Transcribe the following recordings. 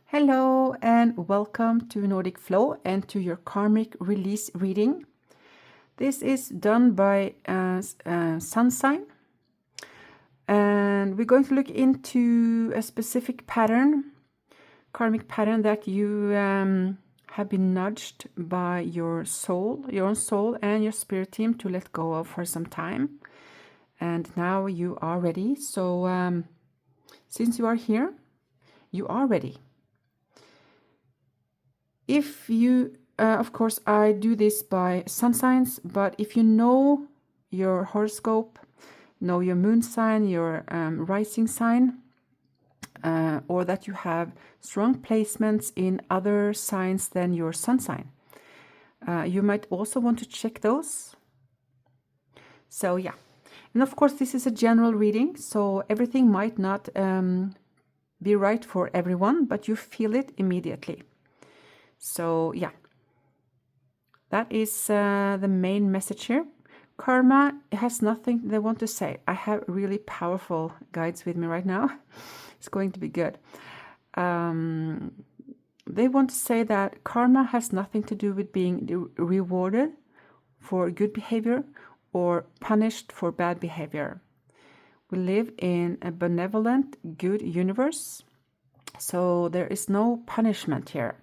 Hello and welcome to Nordic Flow and to your karmic release reading. This is done by sun sign, and we're going to look into a specific pattern, karmic pattern that you have been nudged by your own soul and your spirit team to let go of for some time. And now you are ready. So since you are here, you are ready. If you, of course, I do this by sun signs, but if you know your horoscope, know your moon sign, your rising sign, or that you have strong placements in other signs than your sun sign, you might also want to check those. So yeah, and of course this is a general reading, so everything might not be right for everyone, but you feel it immediately. So yeah, that is the main message here. Karma has nothing they want to say. I have really powerful guides with me right now. It's going to be good. They want to say that karma has nothing to do with being rewarded for good behavior or punished for bad behavior. We live in a benevolent, good universe, so there is no punishment here.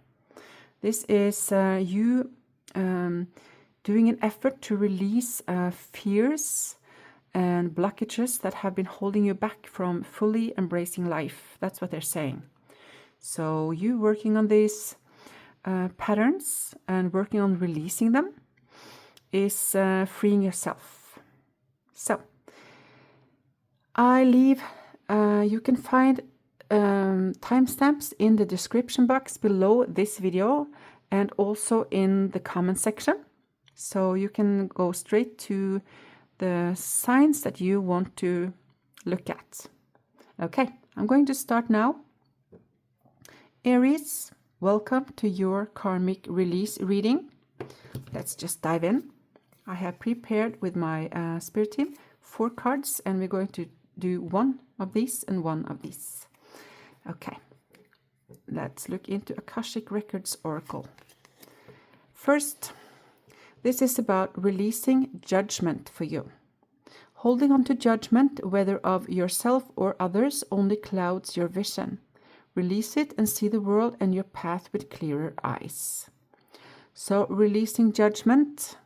This is you doing an effort to release fears and blockages that have been holding you back from fully embracing life. That's what they're saying. So you working on these patterns and working on releasing them is freeing yourself. So I leave, you can find timestamps in the description box below this video and also in the comment section, so you can go straight to the signs that you want to look at. Okay, I'm going to start now. Aries, welcome to your karmic release reading. Let's just dive in. I have prepared with my spirit team 4 cards, and we're going to do one of these and one of these. Okay, let's look into Akashic Records Oracle. First, this is about releasing judgment for you. Holding on to judgment, whether of yourself or others, only clouds your vision. Release it and see the world and your path with clearer eyes. So releasing judgment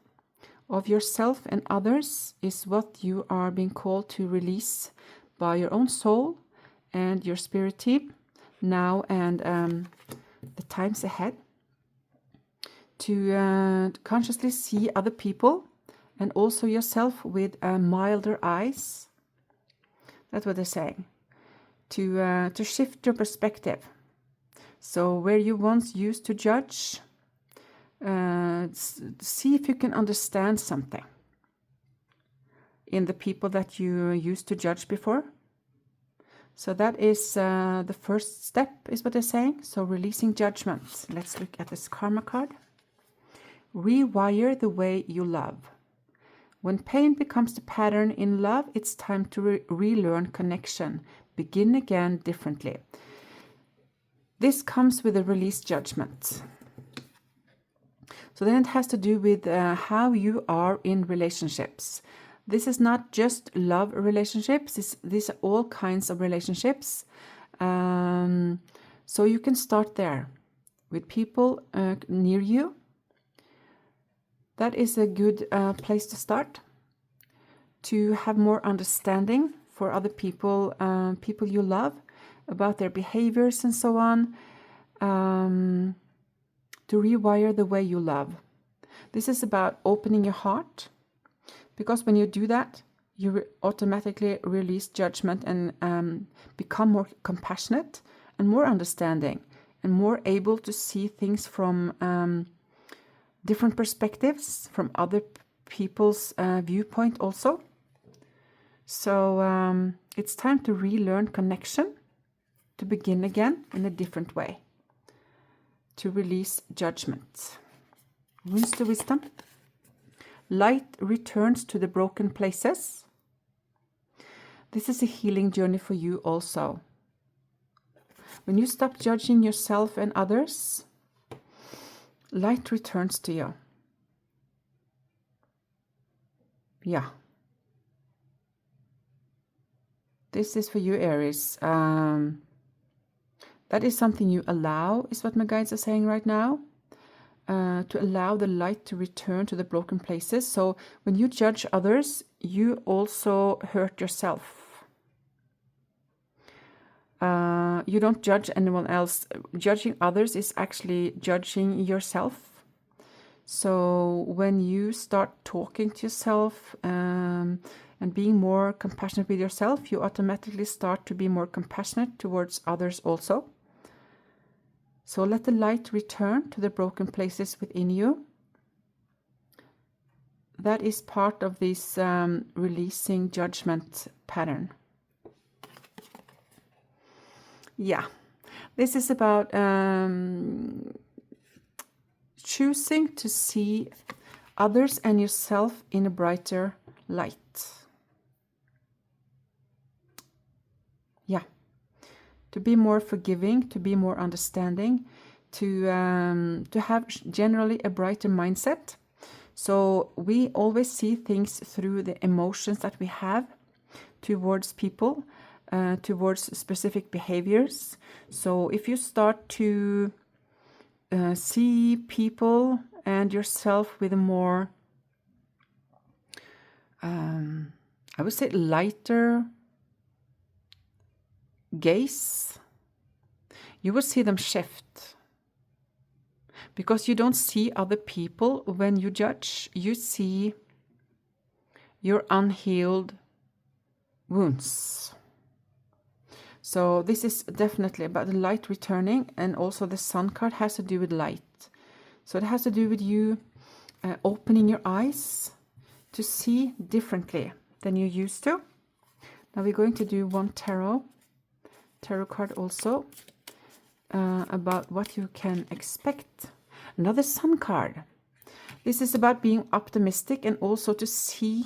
of yourself and others is what you are being called to release by your own soul and your spirit team now and the times ahead, to consciously see other people and also yourself with milder eyes. That's what they're saying. To shift your perspective. So where you once used to judge, see if you can understand something in the people that you used to judge before. So that is the first step, is what they're saying. So releasing judgment. Let's look at this karma card. Rewire the way you love. When pain becomes the pattern in love, it's time to relearn connection. Begin again differently. This comes with a released judgment. So then it has to do with how you are in relationships. This is not just love relationships. These are all kinds of relationships. So you can start there with people near you. That is a good place to start. To have more understanding for other people, people you love, about their behaviors and so on. To rewire the way you love. This is about opening your heart. Because when you do that, you automatically release judgment and become more compassionate and more understanding and more able to see things from different perspectives, from other people's viewpoint also. So it's time to relearn connection, to begin again in a different way, to release judgment. Runes to wisdom. Light returns to the broken places. This is a healing journey for you also. When you stop judging yourself and others, light returns to you. Yeah. This is for you, Aries. That is something you allow, is what my guides are saying right now. To allow the light to return to the broken places. So when you judge others, you also hurt yourself. You don't judge anyone else. Judging others is actually judging yourself. So when you start talking to yourself and being more compassionate with yourself, you automatically start to be more compassionate towards others also. So let the light return to the broken places within you. That is part of this releasing judgment pattern. Yeah, this is about choosing to see others and yourself in a brighter light. Yeah. To be more forgiving, to be more understanding, to have generally a brighter mindset. So we always see things through the emotions that we have towards people, towards specific behaviors. So if you start to see people and yourself with a more, I would say, lighter gaze, you will see them shift. Because you don't see other people when you judge, you see your unhealed wounds. So this is definitely about the light returning, and also the Sun card has to do with light. So it has to do with you opening your eyes to see differently than you used to. Now we're going to do one tarot card also about what you can expect. Another Sun card. This is about being optimistic and also to see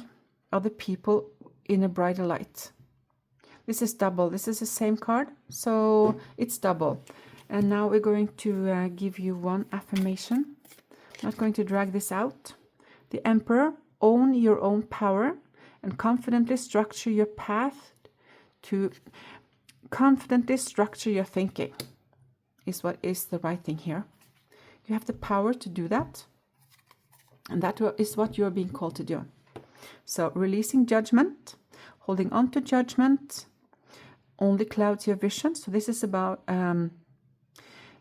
other people in a brighter light. This is double. This is the same card, so it's double. And now we're going to give you one affirmation. I'm not going to drag this out. The Emperor, own your own power and confidently structure your path to confidently structure your thinking is what is the right thing here. You have the power to do that, and that is what you're being called to do. So releasing judgment, holding on to judgment only clouds your vision. So this is about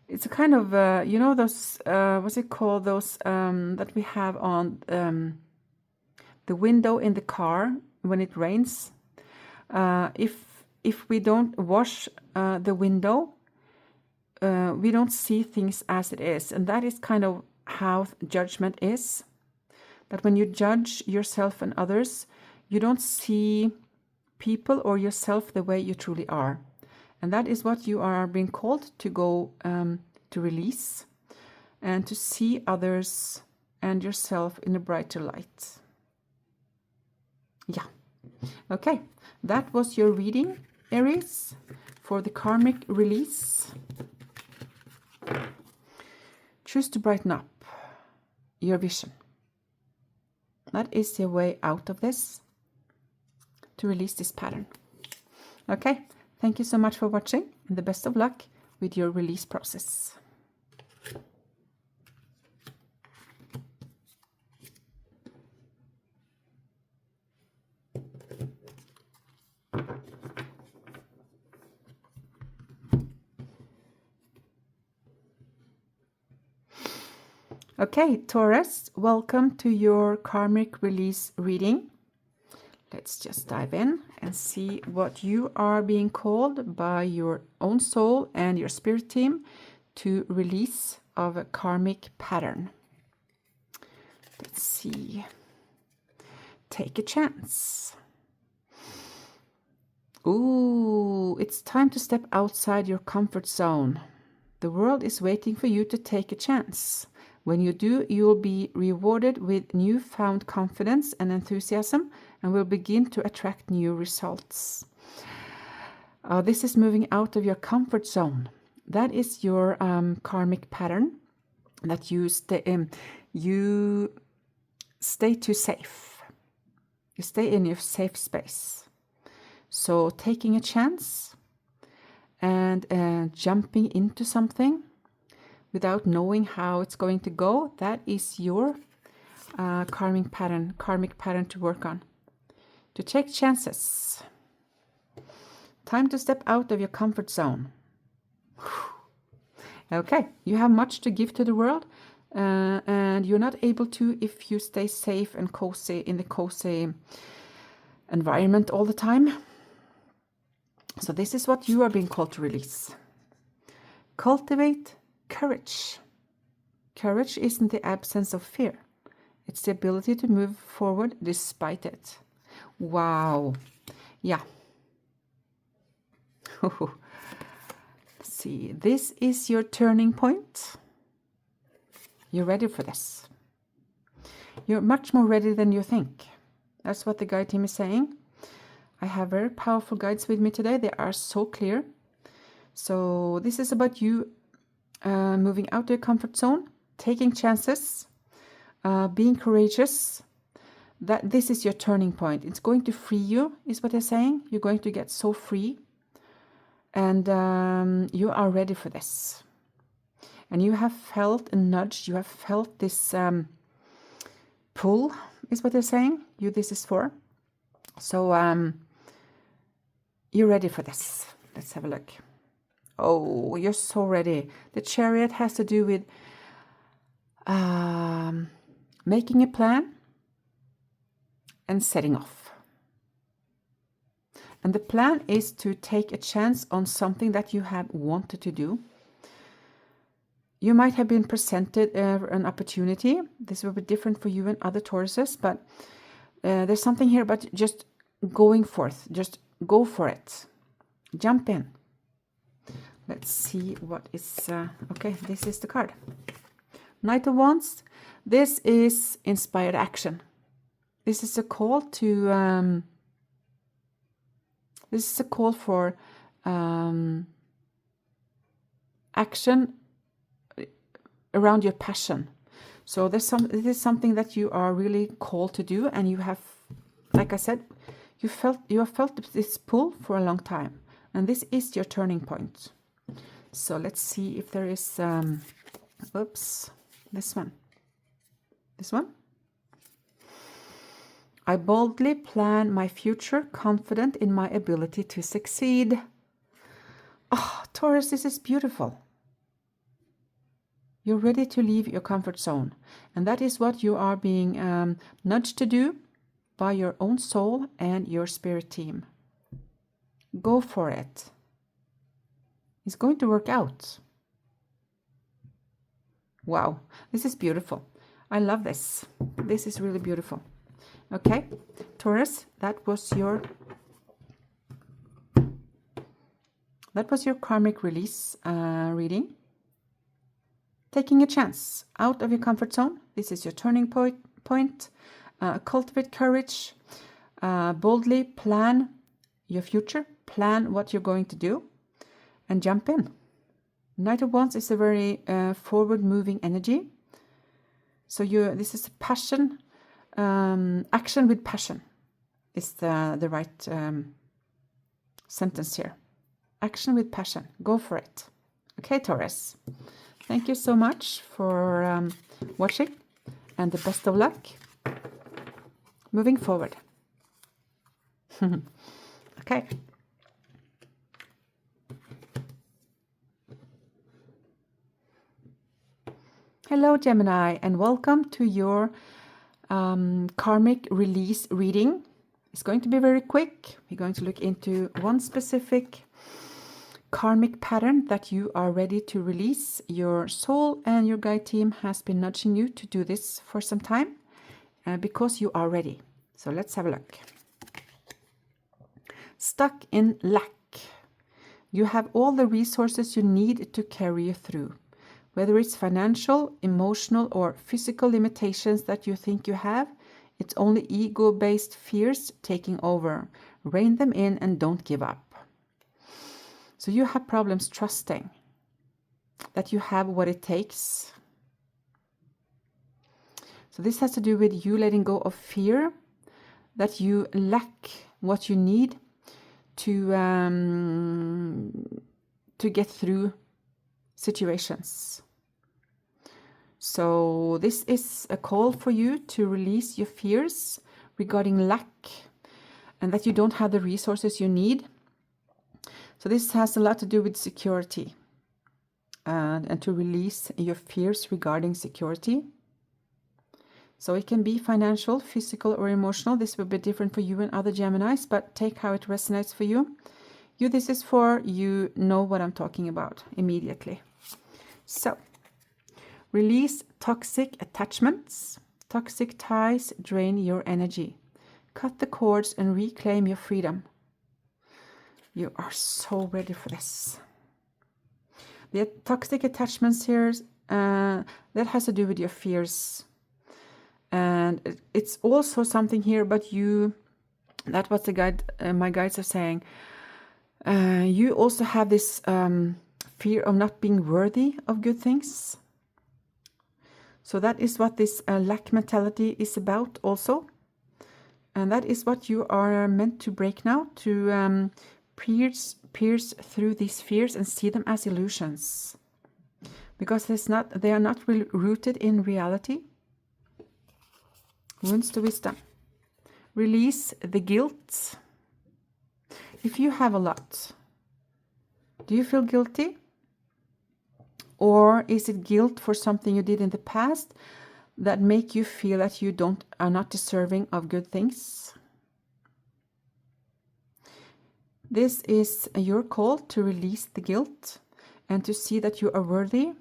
it's a kind of you know those what's it called, those that we have on the window in the car when it rains. If we don't wash the window, we don't see things as it is. And that is kind of how judgment is. That when you judge yourself and others, you don't see people or yourself the way you truly are. And that is what you are being called to go to release and to see others and yourself in a brighter light. Yeah. Okay. That was your reading, Aries, for the karmic release. Choose to brighten up your vision. That is your way out of this, to release this pattern. Okay, thank you so much for watching, and the best of luck with your release process. Okay, Taurus, welcome to your karmic release reading. Let's just dive in and see what you are being called by your own soul and your spirit team to release of a karmic pattern. Let's see. Take a chance. Ooh, it's time to step outside your comfort zone. The world is waiting for you to take a chance. When you do, you will be rewarded with newfound confidence and enthusiasm and will begin to attract new results. This is moving out of your comfort zone. that is your karmic pattern, that you stay too safe. You stay in your safe space. So taking a chance and jumping into something without knowing how it's going to go, that is your karmic pattern to work on. To take chances. Time to step out of your comfort zone. Okay, you have much to give to the world, and you're not able to if you stay safe and cozy in the cozy environment all the time. So this is what you are being called to release. Cultivate courage. Courage isn't the absence of fear. It's the ability to move forward despite it. Wow. Yeah. Let's see. This is your turning point. You're ready for this. You're much more ready than you think. That's what the guide team is saying. I have very powerful guides with me today. They are so clear. So this is about you moving out of your comfort zone, taking chances, being courageous. That this is your turning point. It's going to free you, is what they're saying. You're going to get so free. And you are ready for this. And you have felt a nudge. You have felt this pull, is what they're saying. This is for. So you're ready for this. Let's have a look. Oh, you're so ready. The Chariot has to do with making a plan and setting off. And the plan is to take a chance on something that you have wanted to do. You might have been presented an opportunity. This will be different for you and other Tauruses, but there's something here about just going forth. Just go for it. Jump in. Let's see what is... okay, this is the card. Knight of Wands. This is inspired action. This is a call to... this is a call for action around your passion. So this is something that you are really called to do, and you have, like I said, you have felt this pull for a long time, and this is your turning point. So let's see if there is, oops, this one. I boldly plan my future, confident in my ability to succeed. Oh, Taurus, this is beautiful. You're ready to leave your comfort zone. And that is what you are being nudged to do by your own soul and your spirit team. Go for it. It's going to work out. Wow, this is beautiful. I love this. This is really beautiful. Okay, Taurus, that was your karmic release reading. Taking a chance out of your comfort zone. This is your turning point. Cultivate courage. Boldly plan your future. Plan what you're going to do. And jump in. Knight of Wands is a very forward-moving energy. So this is passion. Action with passion is the right sentence here. Action with passion. Go for it. Okay, Taurus. Thank you so much for watching, and the best of luck moving forward. Okay. Hello, Gemini, and welcome to your karmic release reading. It's going to be very quick. We're going to look into one specific karmic pattern that you are ready to release. Your soul and your guide team has been nudging you to do this for some time because you are ready. So let's have a look. Stuck in lack. You have all the resources you need to carry you through. Whether it's financial, emotional, or physical limitations that you think you have, it's only ego-based fears taking over. Rein them in and don't give up. So you have problems trusting. that you have what it takes. So this has to do with you letting go of fear, that you lack what you need to get through situations. So this is a call for you to release your fears regarding lack and that you don't have the resources you need. So this has a lot to do with security and to release your fears regarding security. So it can be financial, physical, or emotional. This will be different for you and other Geminis, but take how it resonates for you. You, this is for, you know what I'm talking about immediately. So, release toxic attachments. Toxic ties drain your energy. Cut the cords and reclaim your freedom. You are so ready for this. The toxic attachments here, that has to do with your fears. And it's also something here about you, that's what the guide, my guides are saying. You also have this fear of not being worthy of good things. So that is what this lack mentality is about also. And that is what you are meant to break now, to pierce through these fears and see them as illusions. Because they are not really rooted in reality. Wounds to wisdom. Release the guilt. If you have a lot, do you feel guilty? Or is it guilt for something you did in the past that make you feel that you are not deserving of good things? This is your call to release the guilt and to see that you are worthy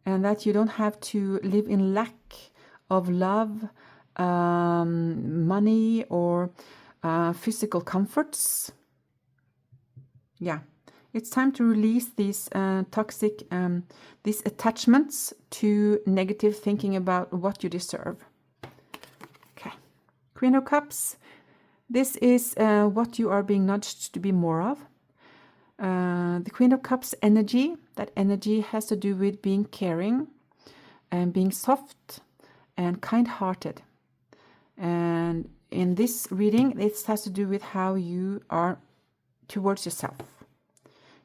and that you don't have to live in lack of love, money, or physical comforts. Yeah, it's time to release these toxic, these attachments to negative thinking about what you deserve. Okay, Queen of Cups. This is what you are being nudged to be more of. The Queen of Cups energy, that energy has to do with being caring and being soft and kind-hearted. And in this reading, this has to do with how you are towards yourself.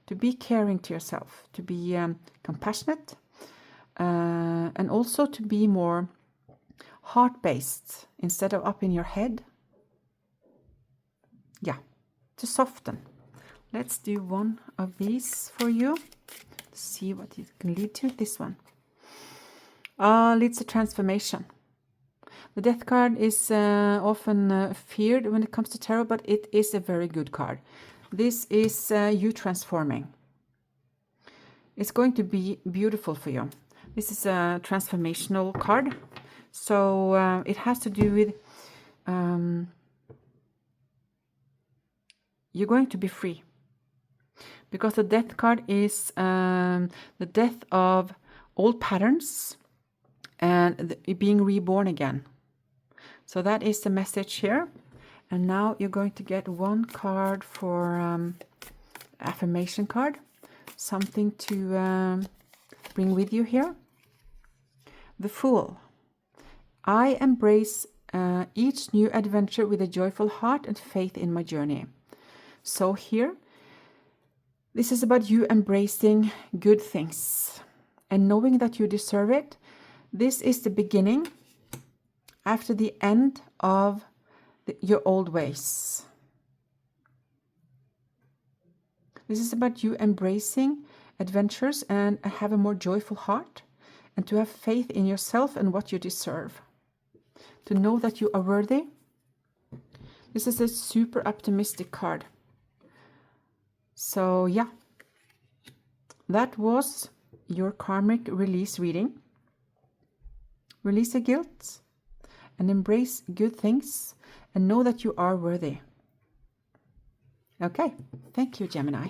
To be caring to yourself, to be compassionate, and also to be more heart-based instead of up in your head. Yeah, to soften. Let's do one of these for you. See what it can lead to. This one. Leads to transformation. The Death card is often feared when it comes to tarot, but it is a very good card. This is you transforming. It's going to be beautiful for you. This is a transformational card. So it has to do with you're going to be free. Because the Death card is the death of old patterns and being reborn again. So that is the message here. And now you're going to get one card for affirmation card. Something to bring with you here. The Fool. I embrace each new adventure with a joyful heart and faith in my journey. So here, this is about you embracing good things and knowing that you deserve it. This is the beginning after the end of your old ways. This is about you embracing adventures and have a more joyful heart and to have faith in yourself and what you deserve. To know that you are worthy. This is a super optimistic card. So yeah, that was your karmic release reading. Release the guilt and embrace good things and know that you are worthy. Okay, thank you, Gemini.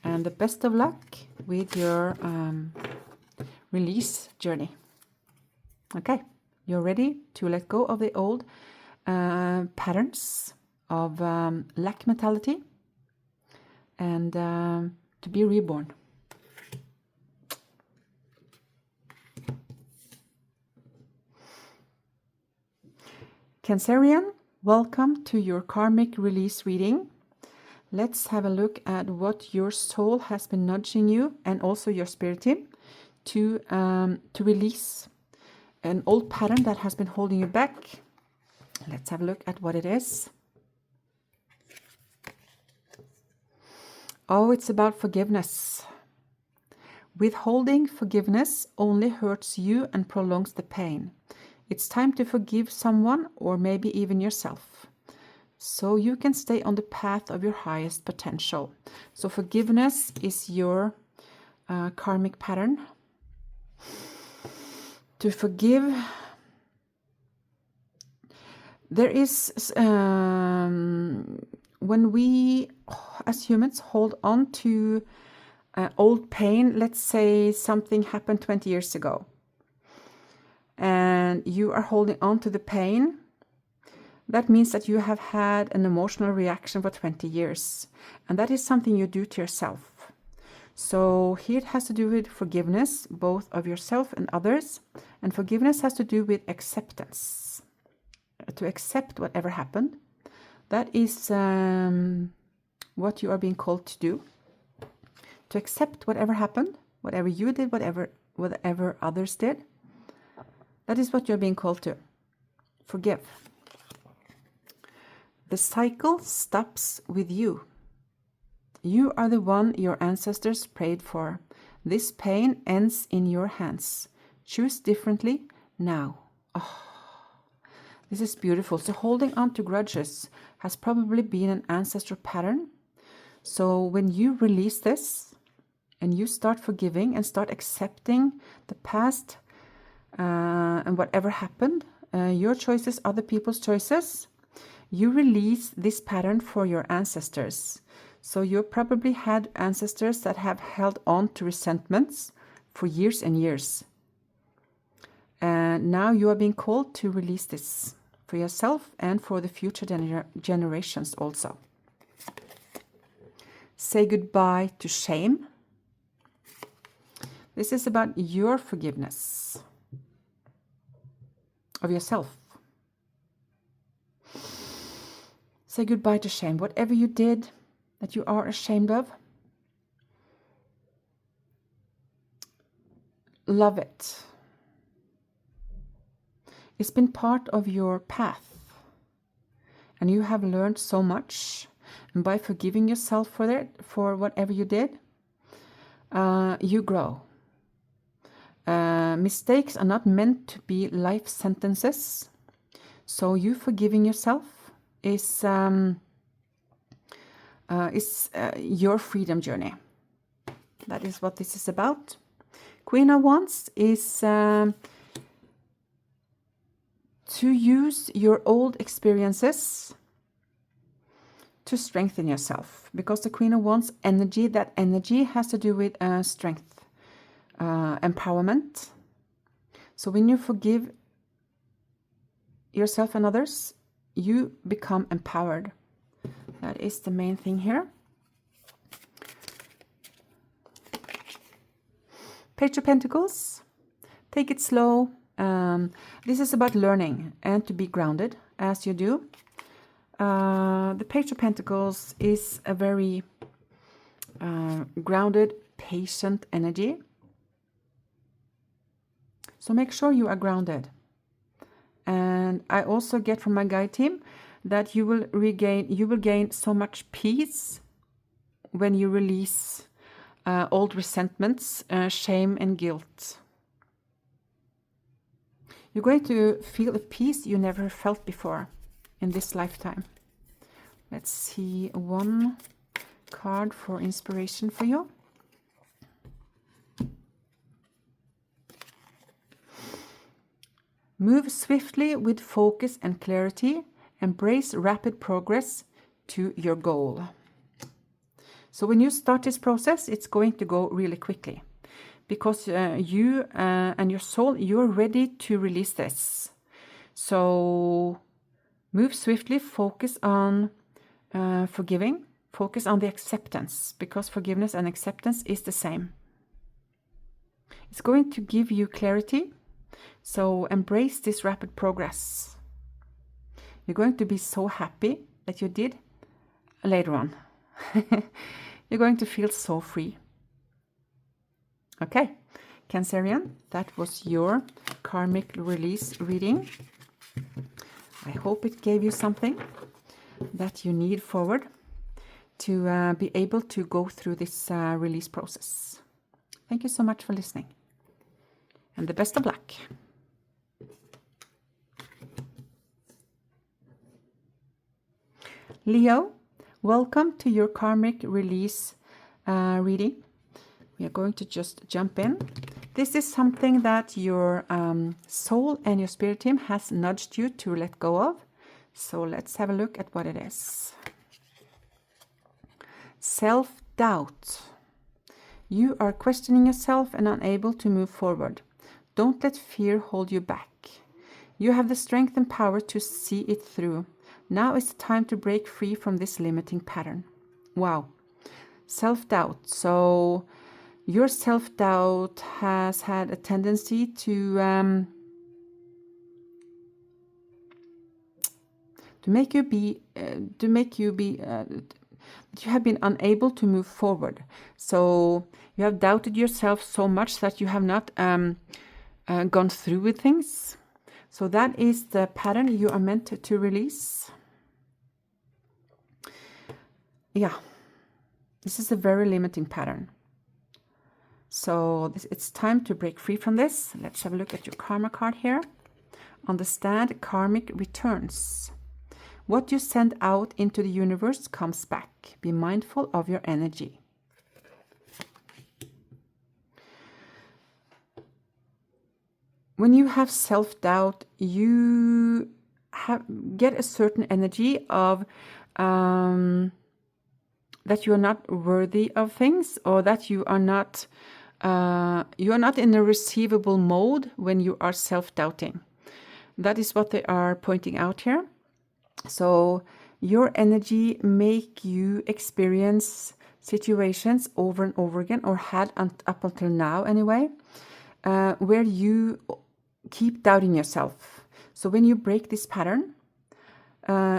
And the best of luck with your release journey. Okay, you're ready to let go of the old patterns of lack mentality and to be reborn. Cancerian, welcome to your karmic release reading. Let's have a look at what your soul has been nudging you and also your spirit team to release an old pattern that has been holding you back. Let's have a look at what it is. Oh, it's about forgiveness. Withholding forgiveness only hurts you and prolongs the pain. It's time to forgive someone or maybe even yourself, so you can stay on the path of your highest potential. So forgiveness is your karmic pattern. To forgive. There is, when we as humans hold on to old pain, let's say something happened 20 years ago, and you are holding on to the pain, that means that you have had an emotional reaction for 20 years. And that is something you do to yourself. So here it has to do with forgiveness, both of yourself and others. And forgiveness has to do with acceptance. To accept whatever happened. That is what you are being called to do. To accept whatever happened, whatever you did, whatever others did. That is what you're being called to. Forgive. The cycle stops with you. You are the one your ancestors prayed for. This pain ends in your hands. Choose differently now. Oh, this is beautiful. So holding on to grudges has probably been an ancestral pattern. So when you release this and you start forgiving and start accepting the past and whatever happened, your choices, other people's choices, you release this pattern for your ancestors. So you probably had ancestors that have held on to resentments for years and years. And now you are being called to release this for yourself and for the future generations also. Say goodbye to shame. This is about your forgiveness of yourself. Say goodbye to shame. Whatever you did that you are ashamed of, love it. It's been part of your path. And you have learned so much. And by forgiving yourself for that, for whatever you did, you grow. Mistakes are not meant to be life sentences. So you forgiving yourself is your freedom journey. That is what this is about. Queen of Wands is to use your old experiences to strengthen yourself. Because the Queen of Wands energy, that energy has to do with strength, empowerment. So when you forgive yourself and others, you become empowered. That is the main thing here. Page of Pentacles. Take it slow. This is about learning and to be grounded as you do. The Page of Pentacles is a very grounded, patient energy. So make sure you are grounded. And I also get from my guide team that you will gain so much peace when you release old resentments, shame and guilt. You're going to feel a peace you never felt before in this lifetime. Let's see one card for inspiration for you. Move swiftly with focus and clarity. Embrace rapid progress to your goal. So when you start this process, it's going to go really quickly. Because you and your soul, you're ready to release this. So move swiftly, focus on forgiving, focus on the acceptance. Because forgiveness and acceptance is the same. It's going to give you clarity. So embrace this rapid progress. You're going to be so happy that you did later on. You're going to feel so free. Okay, Cancerian, that was your karmic release reading. I hope it gave you something that you need forward to be able to go through this release process. Thank you so much for listening, and the best of luck. Leo, welcome to your karmic release reading. We are going to just jump in. This is something that your soul and your spirit team has nudged you to let go of. So let's have a look at what it is. Self-doubt. You are questioning yourself and unable to move forward. Don't let fear hold you back. You have the strength and power to see it through. Now is the time to break free from this limiting pattern. Wow. Self-doubt. So your self-doubt has had a tendency to make you be you have been unable to move forward. So you have doubted yourself so much that you have not gone through with things. So that is the pattern you are meant to release. Yeah, this is a very limiting pattern. So it's time to break free from this. Let's have a look at your karma card here. Understand karmic returns. What you send out into the universe comes back. Be mindful of your energy. When you have self-doubt, you get a certain energy of that you are not worthy of things, or that you are not in a receivable mode when you are self-doubting. That is what they are pointing out here. So your energy make you experience situations over and over again, or had up until now anyway, where you keep doubting yourself. So when you break this pattern,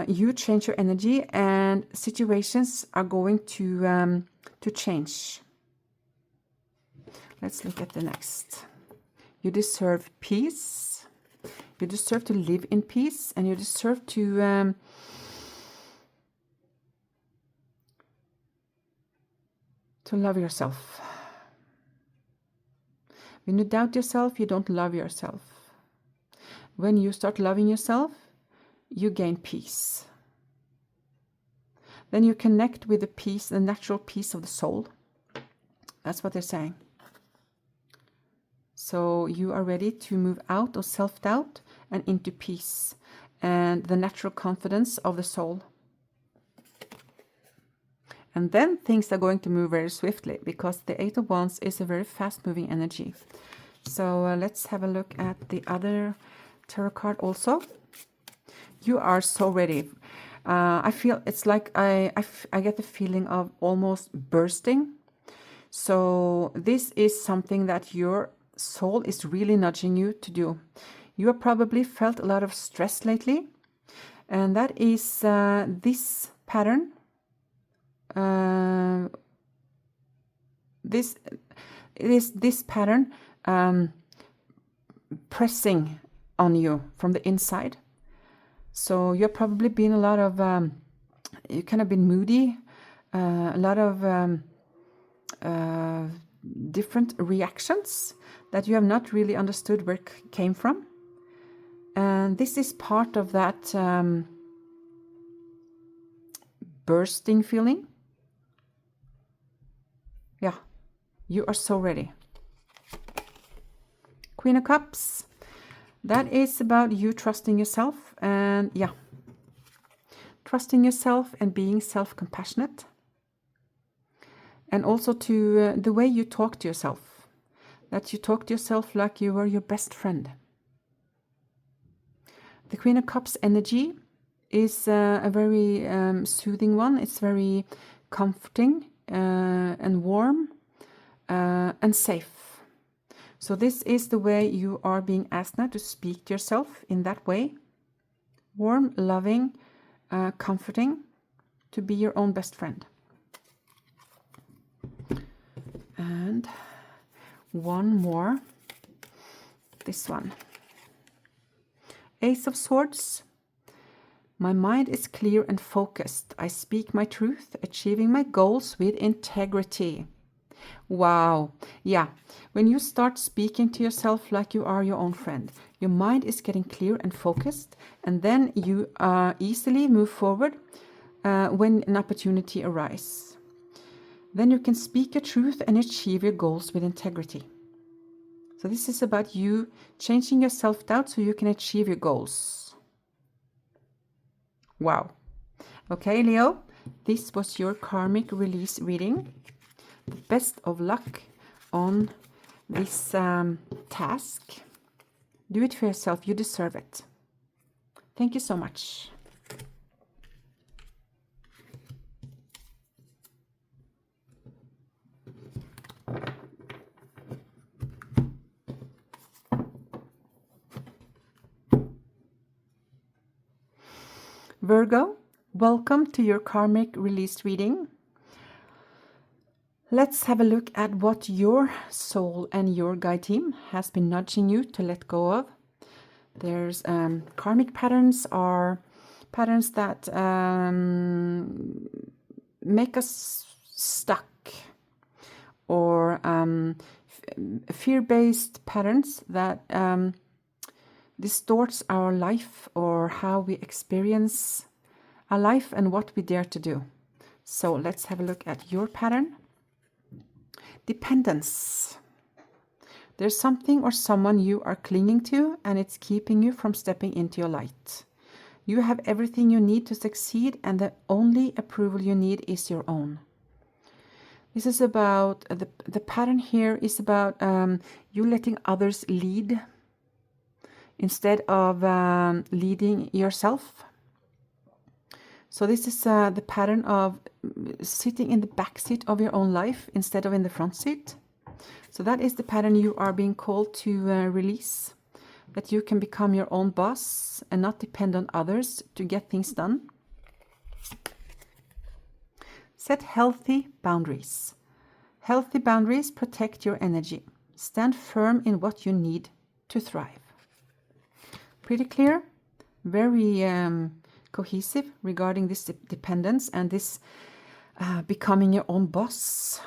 you change your energy, and situations are going to change. Let's look at the next. You deserve peace. You deserve to live in peace, and you deserve to love yourself. When you doubt yourself, you don't love yourself. When you start loving yourself, you gain peace. Then you connect with the peace, the natural peace of the soul. That's what they're saying. So you are ready to move out of self-doubt and into peace and the natural confidence of the soul. And then things are going to move very swiftly, because the Eight of Wands is a very fast-moving energy. So let's have a look at the other tarot card also. You are so ready. I feel it's like I get the feeling of almost bursting. So this is something that your soul is really nudging you to do. You have probably felt a lot of stress lately, and that is this pattern. This pattern pressing on you from the inside. So you've probably been a lot of you kind of been moody, a lot of different reactions that you have not really understood where came from. And this is part of that bursting feeling. Yeah, you are so ready. Queen of Cups. That is about you trusting yourself, and yeah, trusting yourself and being self-compassionate. And also to the way you talk to yourself, that you talk to yourself like you were your best friend. The Queen of Cups energy is a very soothing one. It's very comforting and warm and safe. So this is the way you are being asked now to speak to yourself in that way. Warm, loving, comforting, to be your own best friend. And one more, this one. Ace of Swords. My mind is clear and focused. I speak my truth, achieving my goals with integrity. Wow. Yeah. When you start speaking to yourself like you are your own friend, your mind is getting clear and focused, and then you easily move forward when an opportunity arises. Then you can speak your truth and achieve your goals with integrity. So this is about you changing your self-doubt so you can achieve your goals. Wow. Okay, Leo, this was your karmic release reading. The best of luck on this task. Do it for yourself. You deserve it. Thank you so much. Virgo, welcome to your karmic release reading. Let's have a look at what your soul and your guide team has been nudging you to let go of. There's karmic patterns are patterns that make us stuck, or fear-based patterns that distorts our life or how we experience our life and what we dare to do. So let's have a look at your pattern. Dependence. There's something or someone you are clinging to, and it's keeping you from stepping into your light. You have everything you need to succeed, and the only approval you need is your own. This is about, the pattern here is about you letting others lead instead of leading yourself. So this is the pattern of sitting in the back seat of your own life instead of in the front seat. So that is the pattern you are being called to release. That you can become your own boss and not depend on others to get things done. Set healthy boundaries. Healthy boundaries protect your energy. Stand firm in what you need to thrive. Pretty clear, very cohesive regarding this dependence and this becoming your own boss.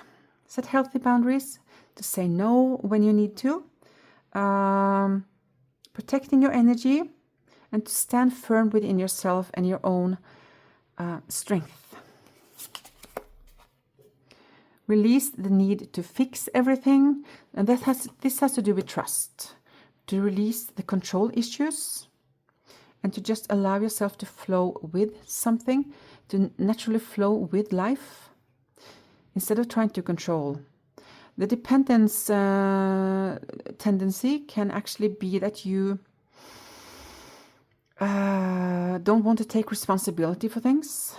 Set healthy boundaries to say no when you need to, protecting your energy, and to stand firm within yourself and your own strength. Release the need to fix everything, and this has to do with trust. To release the control issues and to just allow yourself to flow with something, to naturally flow with life instead of trying to control. The dependence tendency can actually be that you don't want to take responsibility for things.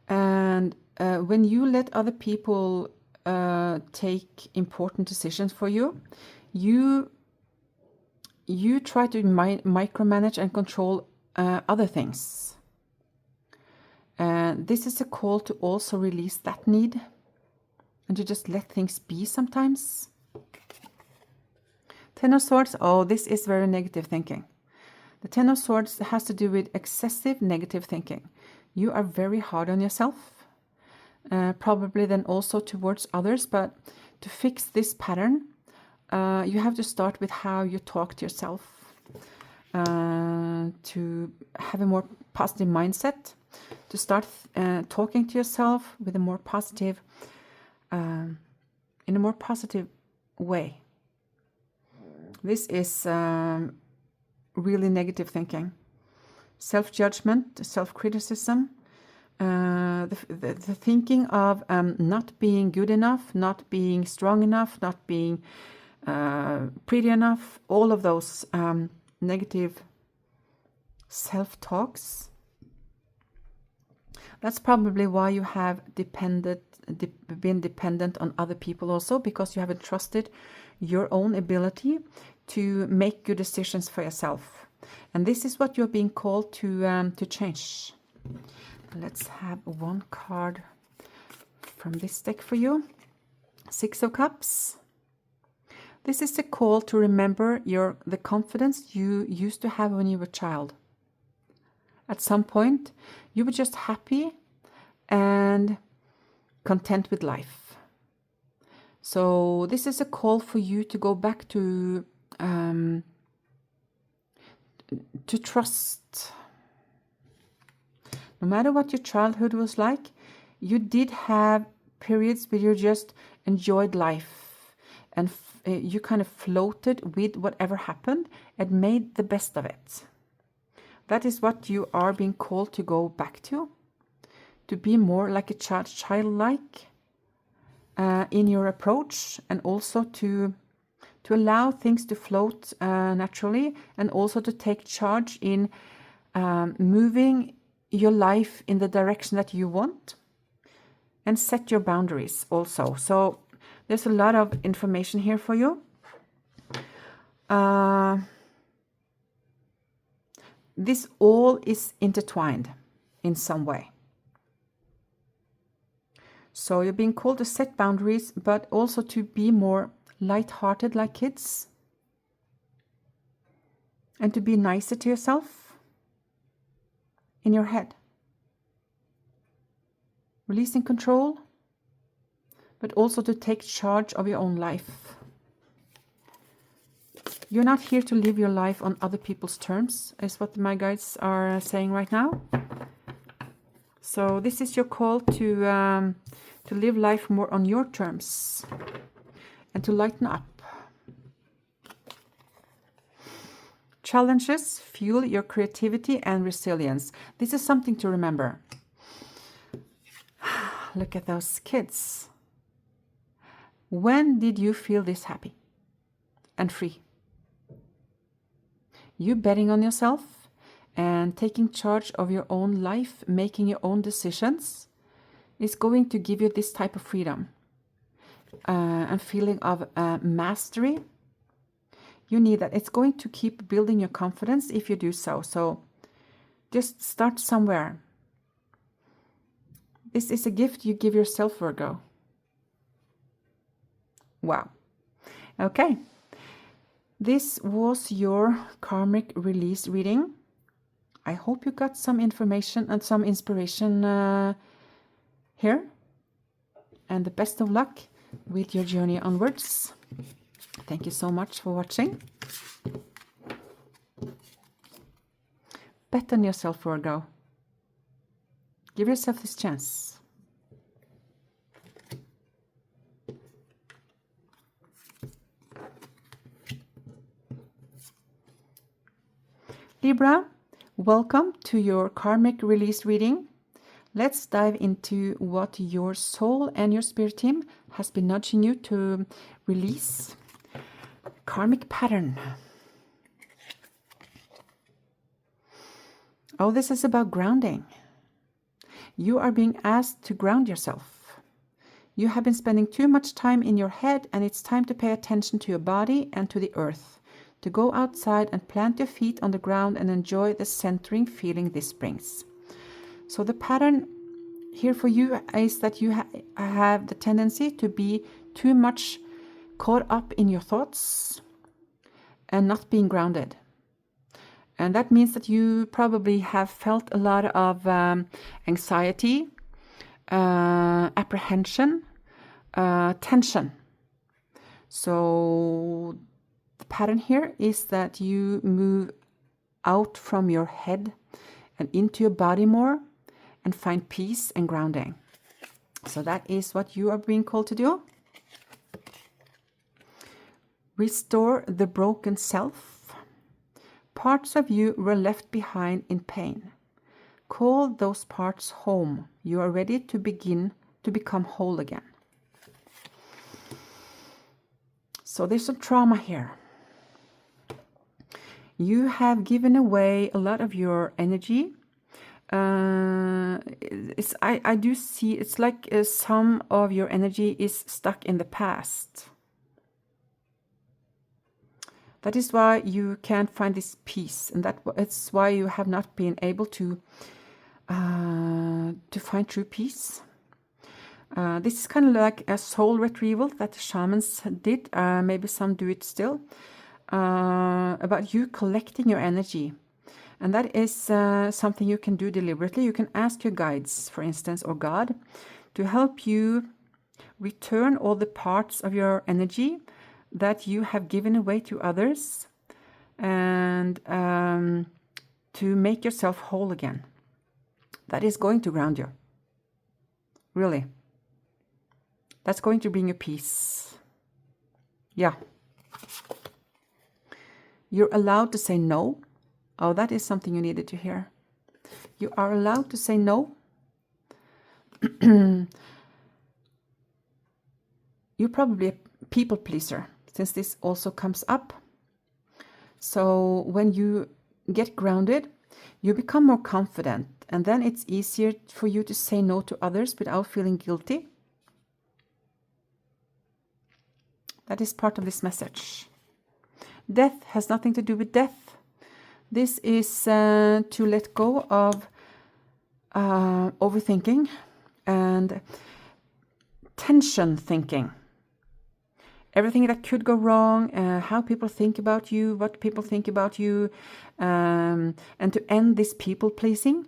And when you let other people take important decisions for you, you try to micromanage and control other things. And this is a call to also release that need and to just let things be sometimes. Ten of Swords, oh, this is very negative thinking. The Ten of Swords has to do with excessive negative thinking. You are very hard on yourself. Probably then also towards others, but to fix this pattern, you have to start with how you talk to yourself, to have a more positive mindset, to start talking to yourself with a more positive, in a more positive way. This is really negative thinking, self-judgment, self-criticism. The thinking of not being good enough, not being strong enough, not being pretty enough, all of those negative self-talks. That's probably why you have been dependent on other people also, because you haven't trusted your own ability to make good decisions for yourself. And this is what you're being called to change. Let's have one card from this deck for you. Six of Cups. This is a call to remember the confidence you used to have when you were a child. At some point, you were just happy and content with life. So this is a call for you to go back to trust. No matter what your childhood was like, you did have periods where you just enjoyed life and you kind of floated with whatever happened and made the best of it. That is what you are being called to go back to be more like a childlike in your approach, and also to allow things to float naturally, and also to take charge in moving your life in the direction that you want, and set your boundaries also. So there's a lot of information here for you. This all is intertwined in some way. So you're being called to set boundaries, but also to be more light-hearted like kids, and to be nicer to yourself in your head. Releasing control, but also to take charge of your own life. You're not here to live your life on other people's terms, is what my guides are saying right now. So this is your call to live life more on your terms and to lighten up. Challenges fuel your creativity and resilience. This is something to remember. Look at those kids. When did you feel this happy and free? You betting on yourself and taking charge of your own life, making your own decisions, is going to give you this type of freedom and feeling of mastery. You need that. It's going to keep building your confidence if you do so. So just start somewhere. This is a gift you give yourself, Virgo. Wow. Okay. This was your karmic release reading. I hope you got some information and some inspiration here. And the best of luck with your journey onwards. Thank you so much for watching. Bet on yourself, Virgo. Give yourself this chance. Libra, welcome to your karmic release reading. Let's dive into what your soul and your spirit team has been nudging you to release. Karmic pattern. Oh, this is about grounding. You are being asked to ground yourself. You have been spending too much time in your head, and it's time to pay attention to your body and to the earth. To go outside and plant your feet on the ground and enjoy the centering feeling this brings. So the pattern here for you is that you have the tendency to be too much caught up in your thoughts and not being grounded. And that means that you probably have felt a lot of anxiety, apprehension, tension. So the pattern here is that you move out from your head and into your body more and find peace and grounding. So that is what you are being called to do. Restore the broken self. Parts of you were left behind in pain. Call those parts home. You are ready to begin to become whole again. So there's some trauma here. You have given away a lot of your energy. I do see it's like some of your energy is stuck in the past. That is why you can't find this peace, and it's why you have not been able to find true peace. This is kind of like a soul retrieval that the shamans did. Maybe some do it still. About you collecting your energy. And that is something you can do deliberately. You can ask your guides, for instance, or God, to help you return all the parts of your energy that you have given away to others, and to make yourself whole again. That is going to ground you. Really. That's going to bring you peace. Yeah. You're allowed to say no. Oh, that is something you needed to hear. You are allowed to say no. You're probably a people pleaser, since this also comes up. So when you get grounded, you become more confident, and then it's easier for you to say no to others without feeling guilty. That is part of this message. Death has nothing to do with death. This is to let go of overthinking and tension thinking. Everything that could go wrong, how people think about you, what people think about you, and to end this people pleasing.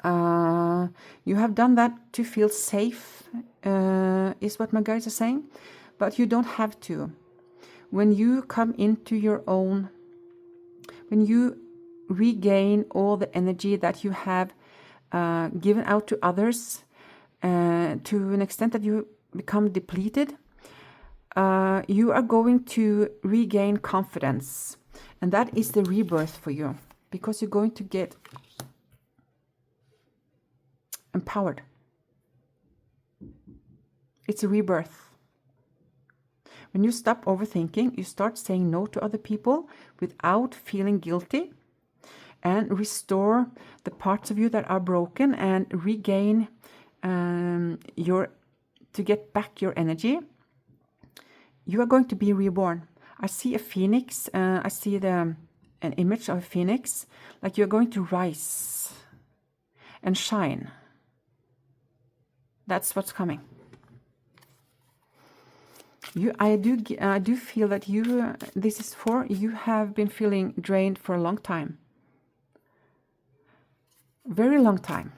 You have done that to feel safe, is what my guides are saying, but you don't have to. When you come into your own, when you regain all the energy that you have given out to others, to an extent that you become depleted, you are going to regain confidence. And that is the rebirth for you, because you're going to get empowered. It's a rebirth. When you stop overthinking, you start saying no to other people without feeling guilty, and restore the parts of you that are broken, and regain to get back your energy. You are going to be reborn. I see a phoenix. I see an image of a phoenix, like you're going to rise and shine. That's what's coming. I do feel that this is for you have been feeling drained for a long time. Very long time.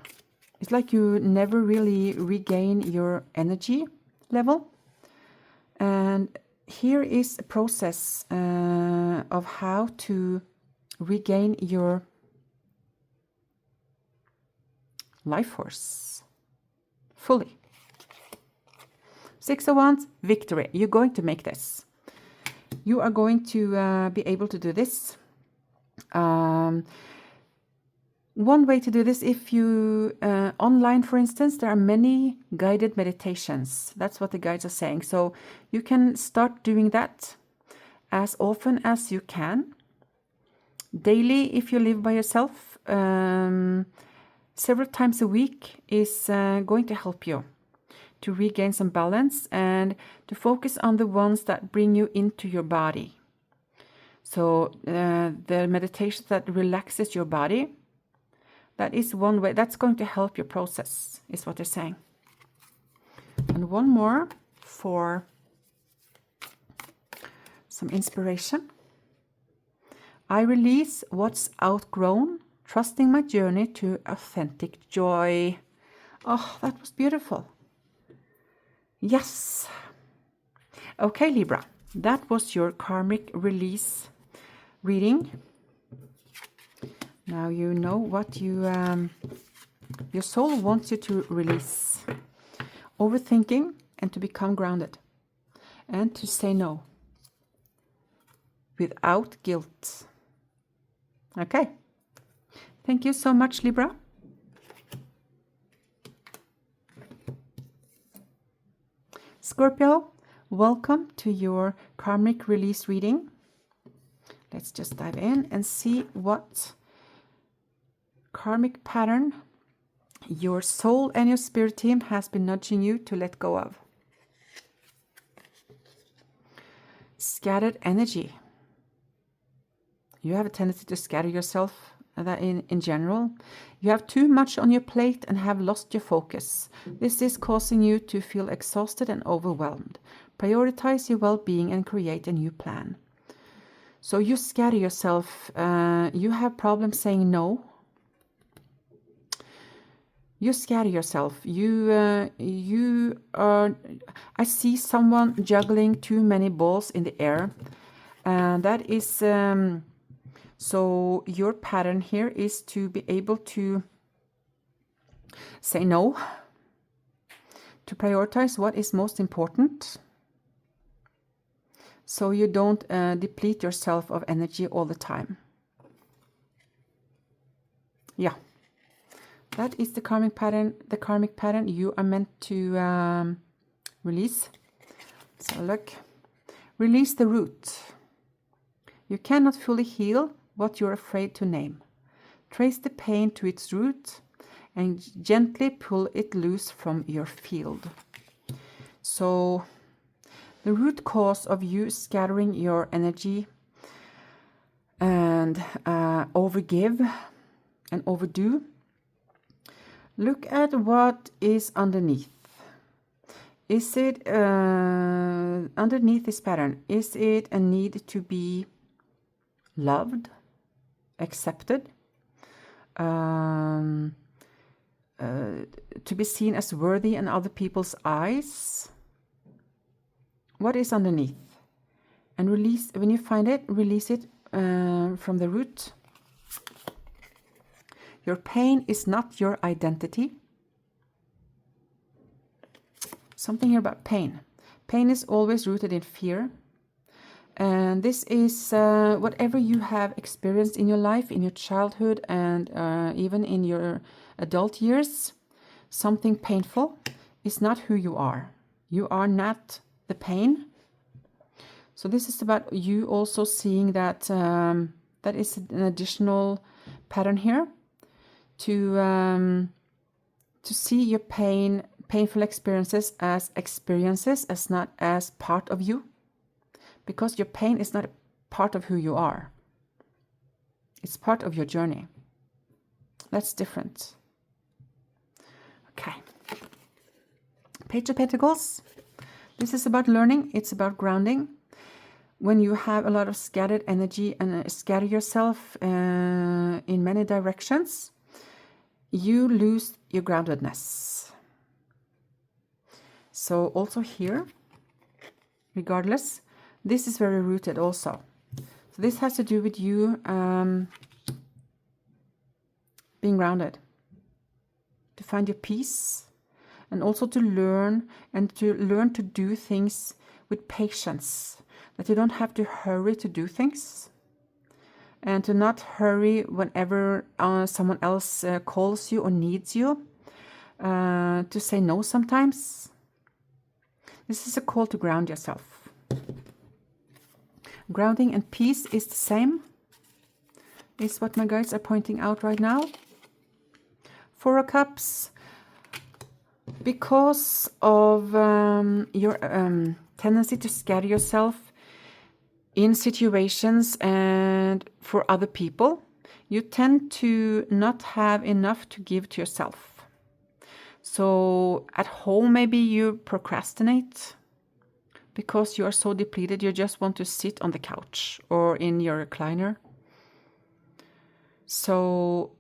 It's like you never really regain your energy level. And here is a process of how to regain your life force fully. 6 of Wands, victory. You're going to make this. You are going to be able to do this. One way to do this, if you online, for instance, there are many guided meditations. That's what the guides are saying. So you can start doing that as often as you can. Daily, if you live by yourself, several times a week is going to help you to regain some balance and to focus on the ones that bring you into your body. So the meditation that relaxes your body, that is one way. That's going to help your process, is what they're saying. And one more for some inspiration. I release what's outgrown, trusting my journey to authentic joy. Oh, that was beautiful. Yes. Okay, Libra. That was your karmic release reading. Now you know what your soul wants you to release. Overthinking, and to become grounded. And to say no. Without guilt. Okay. Thank you so much, Libra. Scorpio, welcome to your karmic release reading. Let's just dive in and see what karmic pattern your soul and your spirit team has been nudging you to let go of. Scattered energy. You have a tendency to scatter yourself in general. You have too much on your plate and have lost your focus. This is causing you to feel exhausted and overwhelmed. Prioritize your well-being and create a new plan. So you scatter yourself. You have problems saying no. You scatter yourself. You are. I see someone juggling too many balls in the air, and that is. So your pattern here is to be able to say no, to prioritize what is most important, so you don't deplete yourself of energy all the time. Yeah. That is the karmic pattern. The karmic pattern you are meant to release. So look, release the root. You cannot fully heal what you're afraid to name. Trace the pain to its root and gently pull it loose from your field. So the root cause of you scattering your energy and overgive and overdo. Look at what is underneath. Is it underneath this pattern? Is it a need to be loved, accepted, to be seen as worthy in other people's eyes? What is underneath? And release, when you find it, release it from the root. Your pain is not your identity. Something here about pain. Pain is always rooted in fear. And this is whatever you have experienced in your life, in your childhood, and even in your adult years. Something painful is not who you are. You are not the pain. So this is about you also seeing that that is an additional pattern here. To see your painful experiences, as not as part of you, because your pain is not a part of who you are. It's part of your journey. That's different. Okay. Page of Pentacles. This is about learning. It's about grounding. When you have a lot of scattered energy and scatter yourself in many directions, you lose your groundedness. So also here, regardless, this is very rooted also. So this has to do with you being grounded, to find your peace, and also to learn to do things with patience, that you don't have to hurry to do things. And to not hurry whenever someone else calls you or needs you. To say no sometimes. This is a call to ground yourself. Grounding and peace is the same. Is what my guides are pointing out right now. Four of Cups. Because of your tendency to scatter yourself in situations and for other people, you tend to not have enough to give to yourself. So at home, maybe you procrastinate because you are so depleted, you just want to sit on the couch or in your recliner. So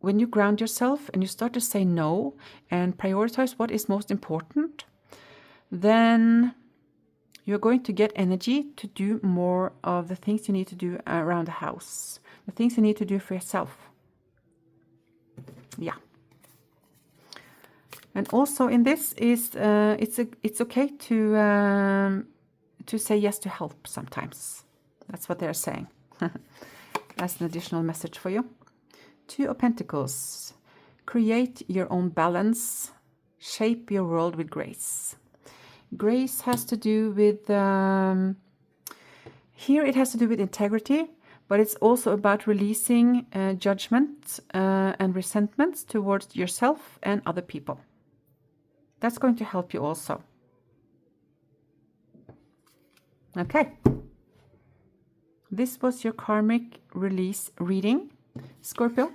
when you ground yourself and you start to say no and prioritize what is most important, then you're going to get energy to do more of the things you need to do around the house, the things you need to do for yourself. Yeah. And also in this is it's okay to say yes to help sometimes. That's what they're saying. That's an additional message for you. Two of Pentacles. Create your own balance. Shape your world with grace. Grace has to do with, here it has to do with integrity, but it's also about releasing judgment and resentments towards yourself and other people. That's going to help you also. this was your karmic release reading, Scorpio.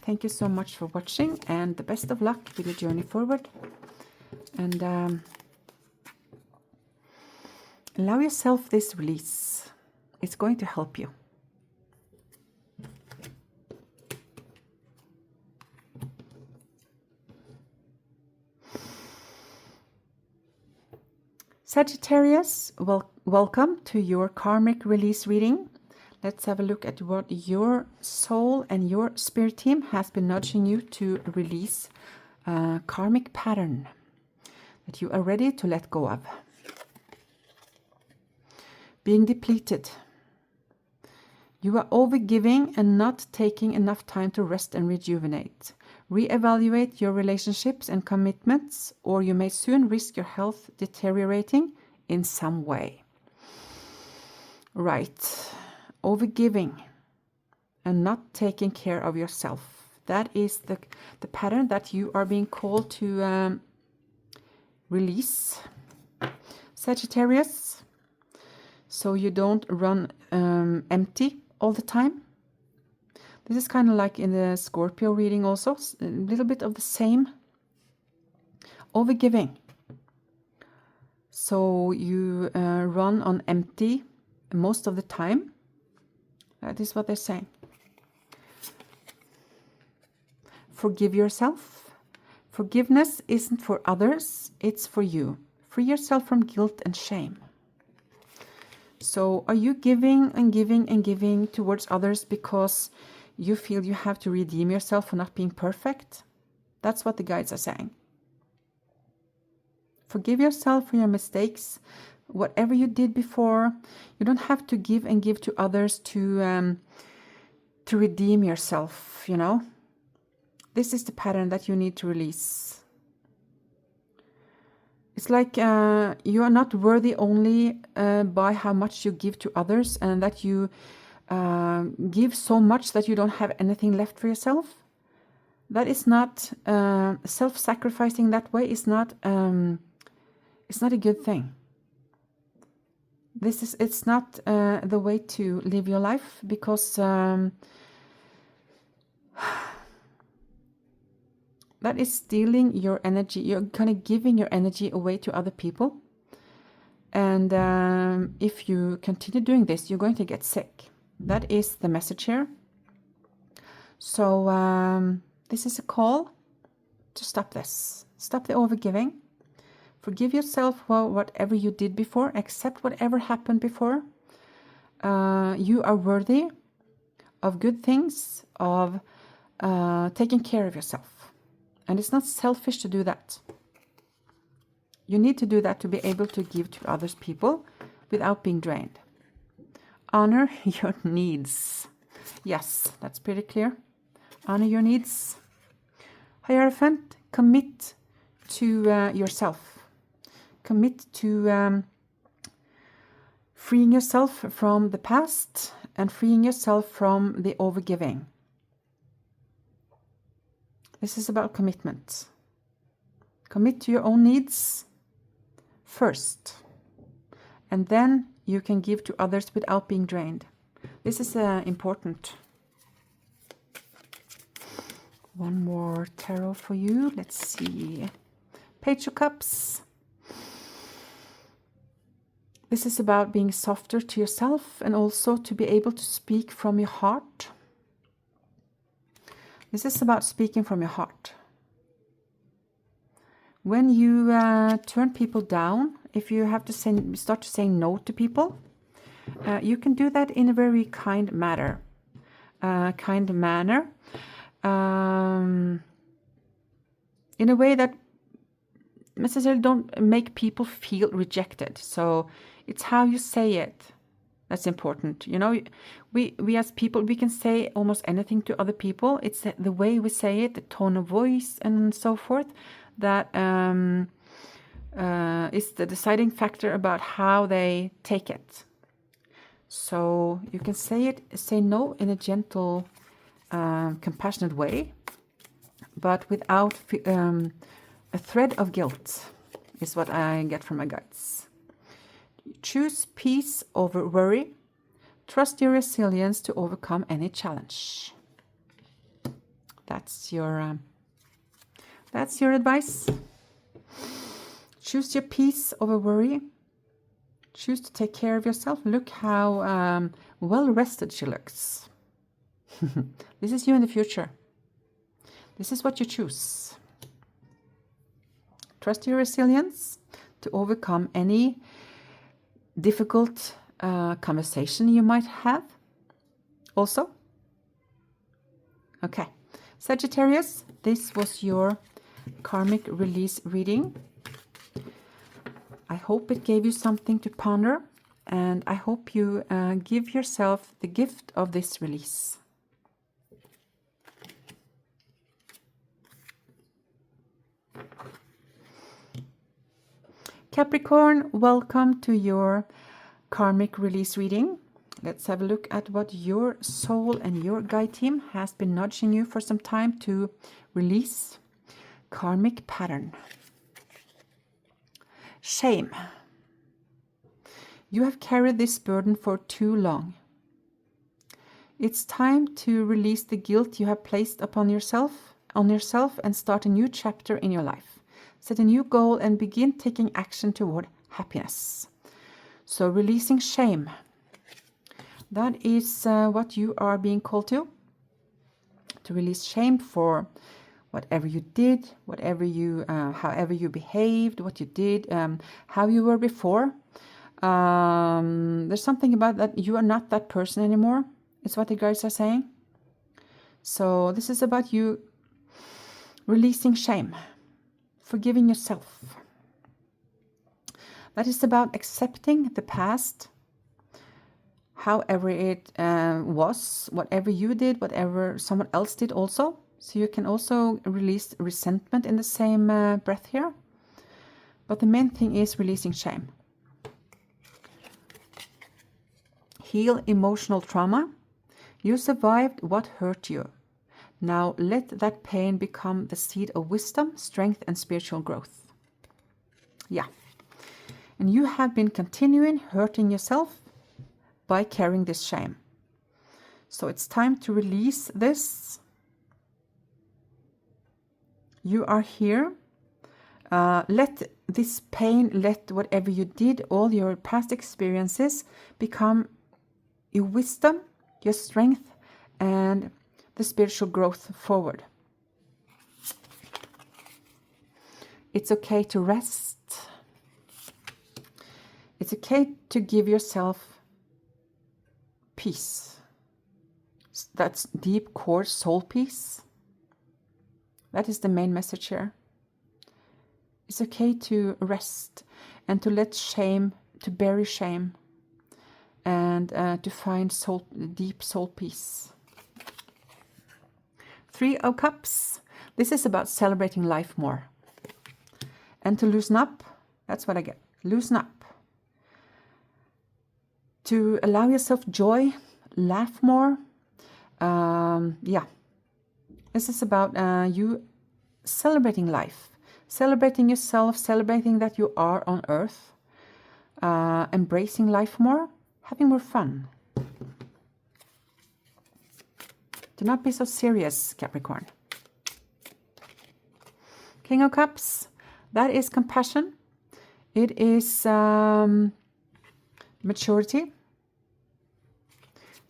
Thank you so much for watching, and the best of luck with your journey forward. And allow yourself this release. It's going to help you. Sagittarius, welcome to your karmic release reading. Let's have a look at what your soul and your spirit team has been nudging you to release a karmic pattern that you are ready to let go of. Being depleted. You are overgiving and not taking enough time to rest and rejuvenate. Reevaluate your relationships and commitments, or you may soon risk your health deteriorating in some way. Right. Overgiving and not taking care of yourself. That is the pattern that you are being called to release, Sagittarius. So you don't run empty all the time. This is kind of like in the Scorpio reading also, a little bit of the same. Overgiving. So you run on empty most of the time. That is what they're saying. Forgive yourself. Forgiveness isn't for others, it's for you. Free yourself from guilt and shame. So are you giving and giving and giving towards others because you feel you have to redeem yourself for not being perfect? That's what the guides are saying. Forgive yourself for your mistakes, whatever you did before. You don't have to give and give to others to redeem yourself, you know. This is the pattern that you need to release. It's like you are not worthy only by how much you give to others, and that you give so much that you don't have anything left for yourself. That is not self-sacrificing. That way is not it's not a good thing. It's not the way to live your life, because that is stealing your energy. You're kind of giving your energy away to other people. And if you continue doing this, you're going to get sick. That is the message here. So this is a call to stop this. Stop the overgiving. Forgive yourself for whatever you did before. Accept whatever happened before. You are worthy of good things, of taking care of yourself. And it's not selfish to do that. You need to do that to be able to give to others people without being drained. Honor your needs. Yes, that's pretty clear. Honor your needs. Hierophant, commit to yourself. Commit to freeing yourself from the past and freeing yourself from the overgiving. This is about commitment. Commit to your own needs first, and then you can give to others without being drained. This is important. One more tarot for you. Let's see. Page of Cups. This is about being softer to yourself and also to be able to speak from your heart. This is about speaking from your heart. When you turn people down, if you have to start to say no to people, you can do that in a very kind manner. In a way that necessarily don't make people feel rejected. So it's how you say it that's important. You know, we as people, we can say almost anything to other people. It's the way we say it, the tone of voice and so forth, that is the deciding factor about how they take it. So you can say no in a gentle, compassionate way, but without a thread of guilt, is what I get from my guides. Choose peace over worry. Trust your resilience to overcome any challenge. That's your advice. Choose your peace over worry. Choose to take care of yourself. Look how well rested she looks. This is you in the future. This is what you choose. Trust your resilience to overcome any difficult conversation you might have. Also, okay, Sagittarius, this was your karmic release reading. I hope it gave you something to ponder, and I hope you give yourself the gift of this release. Capricorn, welcome to your karmic release reading. Let's have a look at what your soul and your guide team has been nudging you for some time to release. Karmic pattern. Shame. You have carried this burden for too long. It's time to release the guilt you have placed upon yourself, and start a new chapter in your life. Set a new goal and begin taking action toward happiness. So releasing shame. That is what you are being called to release shame for whatever you did, whatever you, however you behaved, what you did, how you were before. There's something about that you are not that person anymore. It's what the guides are saying. So this is about you releasing shame, forgiving yourself. That is about accepting the past, however it was, whatever you did, whatever someone else did also. So you can also release resentment in the same breath here. But the main thing is releasing shame. Heal emotional trauma. You survived what hurt you. Now let that pain become the seed of wisdom, strength, and spiritual growth. Yeah. And you have been continuing hurting yourself by carrying this shame. So it's time to release this. You are here. Let this pain, let whatever you did, all your past experiences become your wisdom, your strength, and the spiritual growth forward. It's okay to rest. It's okay to give yourself peace. That's deep core soul peace. That is the main message here. It's okay to rest and to let shame, to bury shame, and to find deep soul peace. 3 of Cups. This is about celebrating life more. And to loosen up, that's what I get. Loosen up. To allow yourself joy, laugh more. Yeah. This is about you celebrating life. Celebrating yourself, celebrating that you are on earth. Embracing life more, having more fun. Do not be so serious, Capricorn. King of Cups, that is compassion. It is maturity.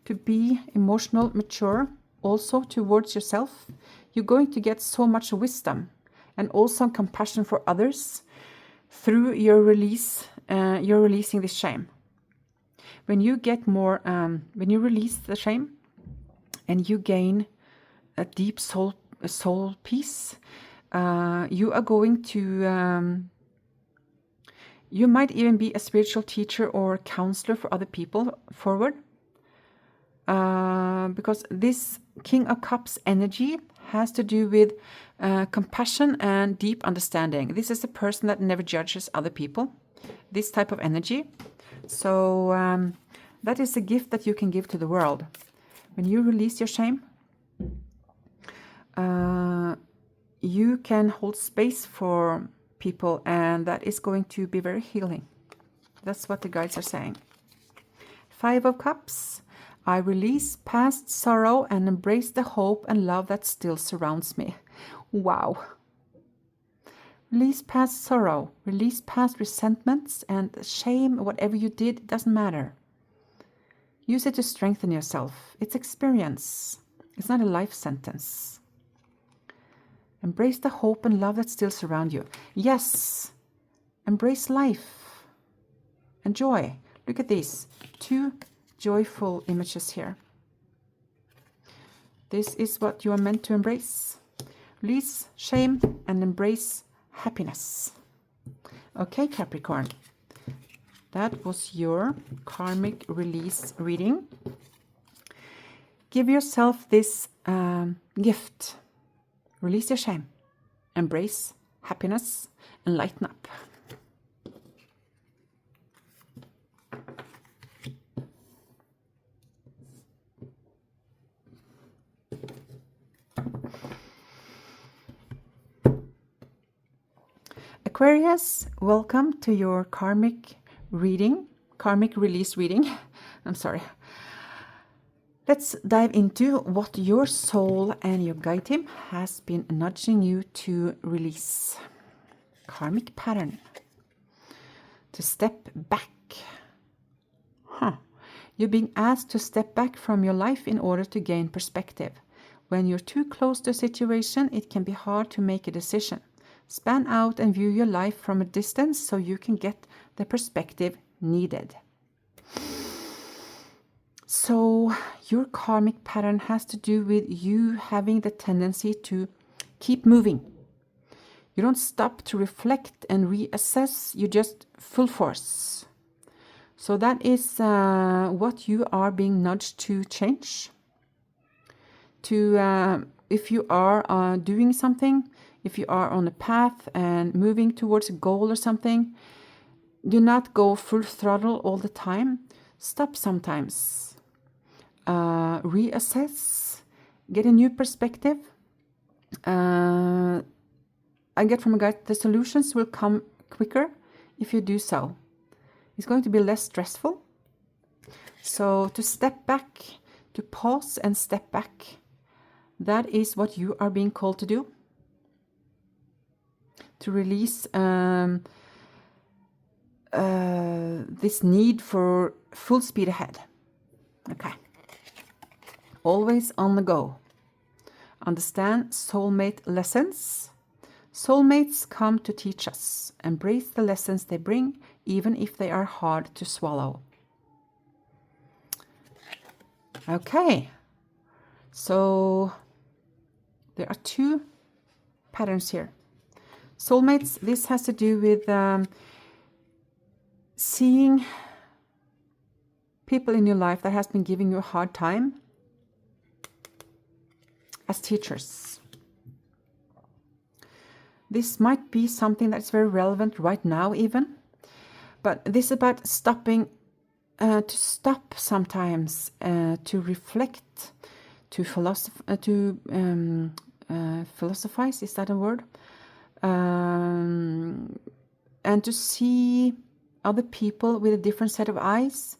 To be emotional mature, also towards yourself. You're going to get so much wisdom and also compassion for others through your release. You're releasing this shame. When you get more, when you release the shame, and you gain a deep soul peace, you are going to, you might even be a spiritual teacher or counselor for other people forward. Because this King of Cups energy has to do with compassion and deep understanding. This is a person that never judges other people. This type of energy. So that is a gift that you can give to the world. When you release your shame, you can hold space for people, and that is going to be very healing. That's what the guides are saying. 5 of Cups. I release past sorrow and embrace the hope and love that still surrounds me. Wow. Release past sorrow, release past resentments and shame. Whatever you did, it doesn't matter. Use it to strengthen yourself. It's experience. It's not a life sentence. Embrace the hope and love that still surround you. Yes. Embrace life. Enjoy. Look at these. 2 joyful images here. This is what you are meant to embrace. Release shame and embrace happiness. Okay, Capricorn. That was your karmic release reading. Give yourself this gift. Release your shame. Embrace happiness and lighten up. Aquarius, welcome to your karmic release reading. I'm sorry. Let's dive into what your soul and your guide team has been nudging you to release. Karmic pattern. To step back. You're being asked to step back from your life in order to gain perspective. When you're too close to a situation, it can be hard to make a decision. Span out and view your life from a distance so you can get the perspective needed. So your karmic pattern has to do with you having the tendency to keep moving. You don't stop to reflect and reassess, you just full force. So that is what you are being nudged to change. If you are doing something, if you are on a path and moving towards a goal or something, do not go full throttle all the time. Stop sometimes. Reassess. Get a new perspective. I get from a guide the solutions will come quicker if you do so. It's going to be less stressful. So to step back, to pause and step back, that is what you are being called to do. To release this need for full speed ahead. Okay. Always on the go. Understand soulmate lessons. Soulmates come to teach us. Embrace the lessons they bring, even if they are hard to swallow. Okay. So there are 2 patterns here. Soulmates, this has to do with seeing people in your life that has been giving you a hard time as teachers. This might be something that's very relevant right now even, but this is about stopping, to stop sometimes, to reflect, to philosophize, is that a word? And to see other people with a different set of eyes.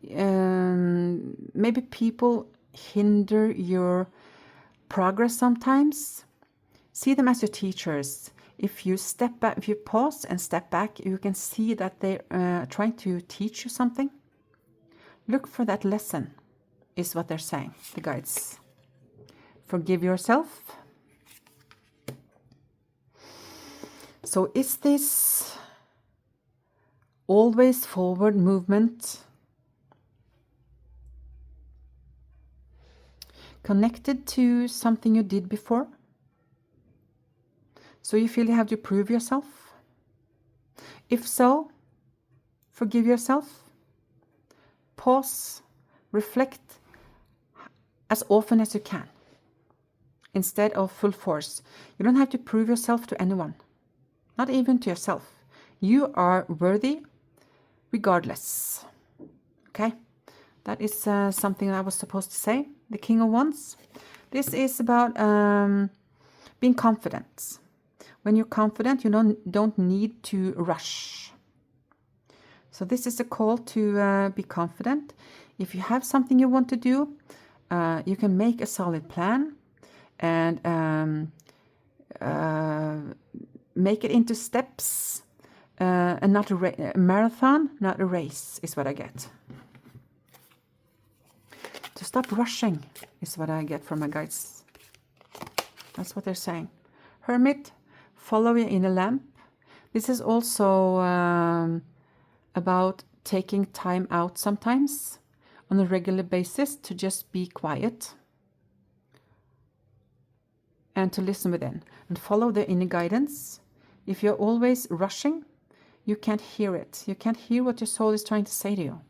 Maybe people hinder your progress sometimes. See them as your teachers. If you step back, if you pause and step back, you can see that they're trying to teach you something. Look for that lesson, is what they're saying, the guides. Forgive yourself. So is this always forward movement connected to something you did before? So you feel you have to prove yourself? If so, forgive yourself. Pause, reflect as often as you can, instead of full force. You don't have to prove yourself to anyone, not even to yourself. You are worthy regardless. Okay? That is something I was supposed to say. The King of Wands. This is about being confident. When you're confident, you don't need to rush. So this is a call to be confident. If you have something you want to do, you can make a solid plan and make it into steps, and not a marathon, not a race, is what I get. To stop rushing is what I get from my guides. That's what they're saying. Hermit, follow your inner lamp. This is also about taking time out sometimes on a regular basis to just be quiet and to listen within and follow the inner guidance. If you're always rushing, you can't hear it. You can't hear what your soul is trying to say to you,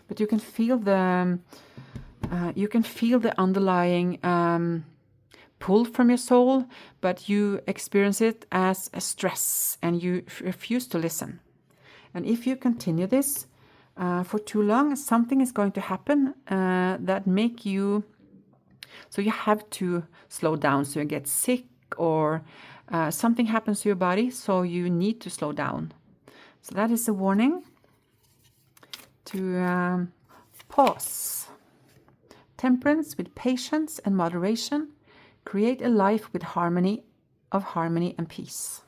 but you can feel the underlying pull from your soul, but you experience it as a stress and you refuse to listen. And if you continue this for too long, something is going to happen that make you, so you have to slow down. So you get sick or something happens to your body, so you need to slow down. So that is a warning to pause. Temperance with patience and moderation. Create a life with harmony and peace.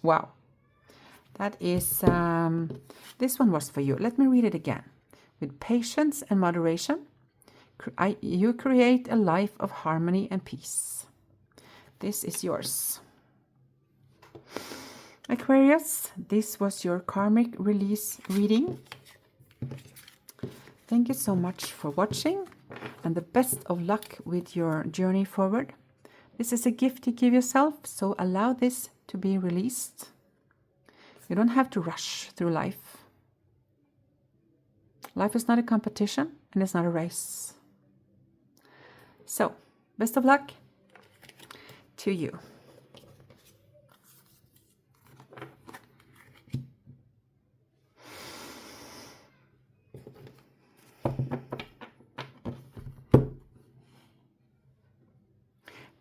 Wow. That is, this one was for you. Let me read it again. With patience and moderation, you create a life of harmony and peace. This is yours. Aquarius, this was your karmic release reading. Thank you so much for watching and the best of luck with your journey forward. This is a gift you give yourself, so allow this to be released. You don't have to rush through life. Life is not a competition and it's not a race. So, best of luck to you.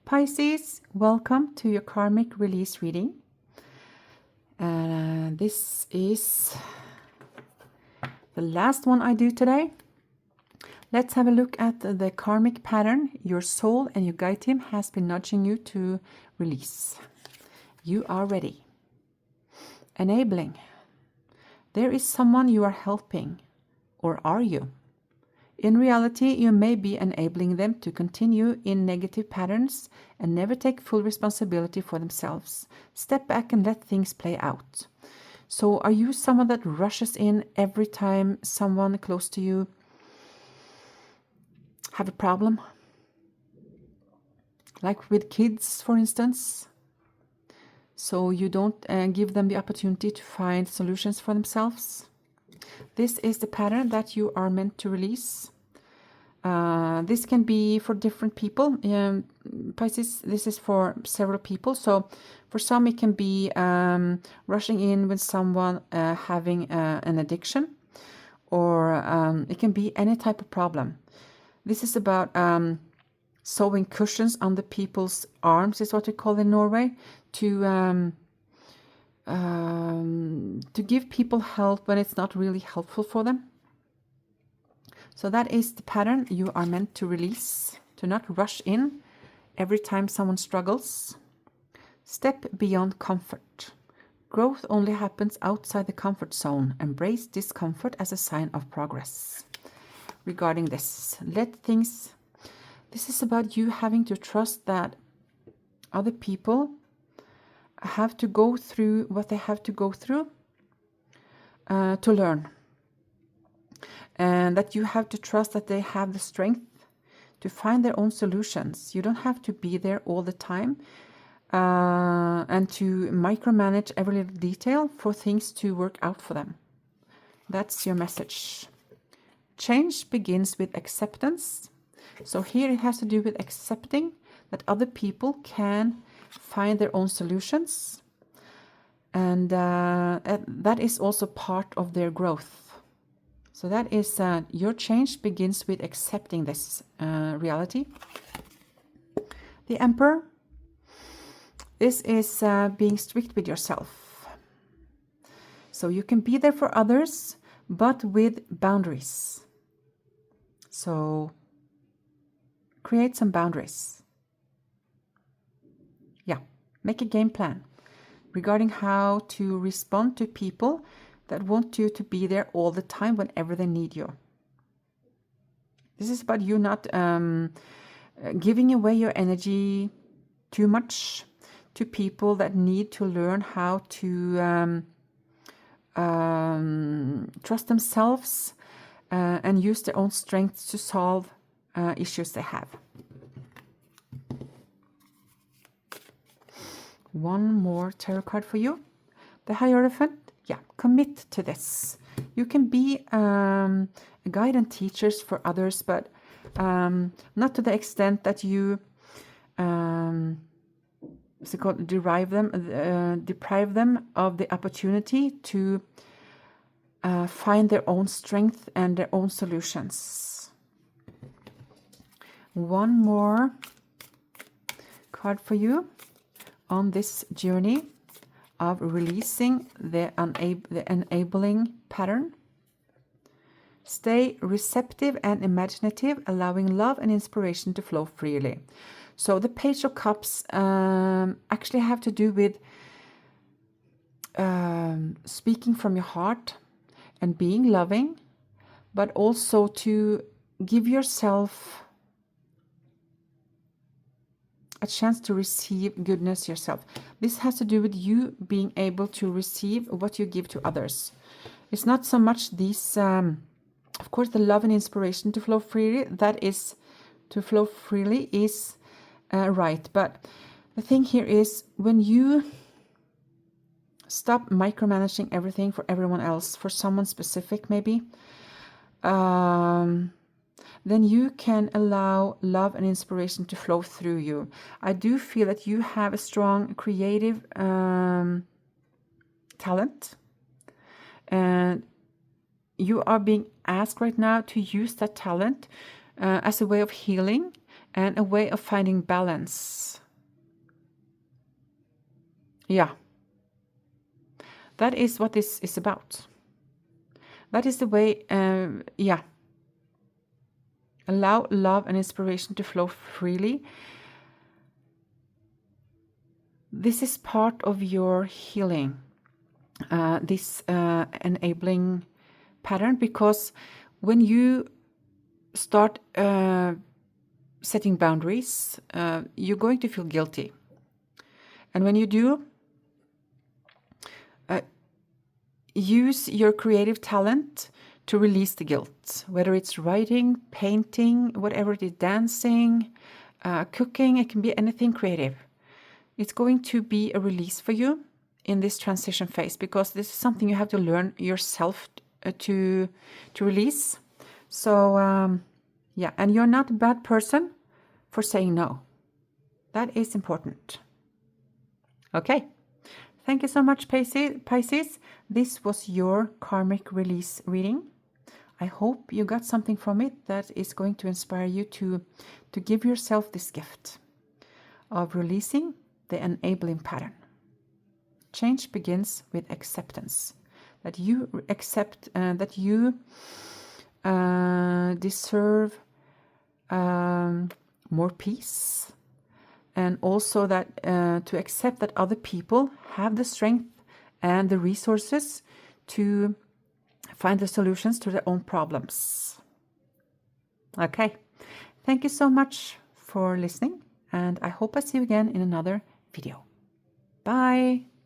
Pisces, welcome to your karmic release reading. This is the last one I do today. Let's have a look at the karmic pattern your soul and your guide team has been nudging you to release. You are ready. Enabling. There is someone you are helping, or are you? In reality, you may be enabling them to continue in negative patterns and never take full responsibility for themselves. Step back and let things play out. So are you someone that rushes in every time someone close to you have a problem? Like with kids, for instance. So you don't give them the opportunity to find solutions for themselves. This is the pattern that you are meant to release. This can be for different people. Pisces, this is for several people. So for some, it can be rushing in with someone having an addiction, or it can be any type of problem. This is about sewing cushions under people's arms, is what we call in Norway, to give people help when it's not really helpful for them. So that is the pattern you are meant to release, to not rush in every time someone struggles. Step beyond comfort. Growth only happens outside the comfort zone. Embrace discomfort as a sign of progress. Regarding this, this is about you having to trust that other people have to go through what they have to go through to learn. And that you have to trust that they have the strength to find their own solutions. You don't have to be there all the time and to micromanage every little detail for things to work out for them. That's your message. Change begins with acceptance. So here it has to do with accepting that other people can find their own solutions. And that is also part of their growth. So that is your change begins with accepting this reality. The Emperor. This is being strict with yourself. So you can be there for others, but with boundaries. So create some boundaries. Yeah, make a game plan regarding how to respond to people that want you to be there all the time whenever they need you. This is about you not giving away your energy too much to people that need to learn how to trust themselves and use their own strengths to solve issues they have. One more tarot card for you. The Hierophant. Yeah, commit to this. You can be a guide and teachers for others, but not to the extent that you deprive them of the opportunity to find their own strength and their own solutions. One more card for you on this journey of releasing the enabling pattern. Stay receptive and imaginative, allowing love and inspiration to flow freely. So the Page of Cups actually have to do with speaking from your heart and being loving, but also to give yourself a chance to receive goodness yourself. This has to do with you being able to receive what you give to others. It's not so much these, of course, the love and inspiration to flow freely, that is, to flow freely is right. But the thing here is when you stop micromanaging everything for everyone else, for someone specific maybe, then you can allow love and inspiration to flow through you. I do feel that you have a strong creative talent, and you are being asked right now to use that talent as a way of healing and a way of finding balance. Yeah. That is what this is about. That is the way, yeah. Allow love and inspiration to flow freely. This is part of your healing, this enabling pattern, because when you start setting boundaries, you're going to feel guilty. And when you do, use your creative talent to release the guilt, whether it's writing, painting, whatever it is, dancing, cooking, it can be anything creative. It's going to be a release for you in this transition phase, because this is something you have to learn yourself to release. So, yeah, and you're not a bad person for saying no. That is important. Okay. Thank you so much, Pisces. This was your karmic release reading. I hope you got something from it that is going to inspire you to give yourself this gift of releasing the enabling pattern. Change begins with acceptance. That you accept that you deserve more peace, and also that to accept that other people have the strength and the resources to find the solutions to their own problems. Okay, thank you so much for listening, and I hope I see you again in another video. Bye!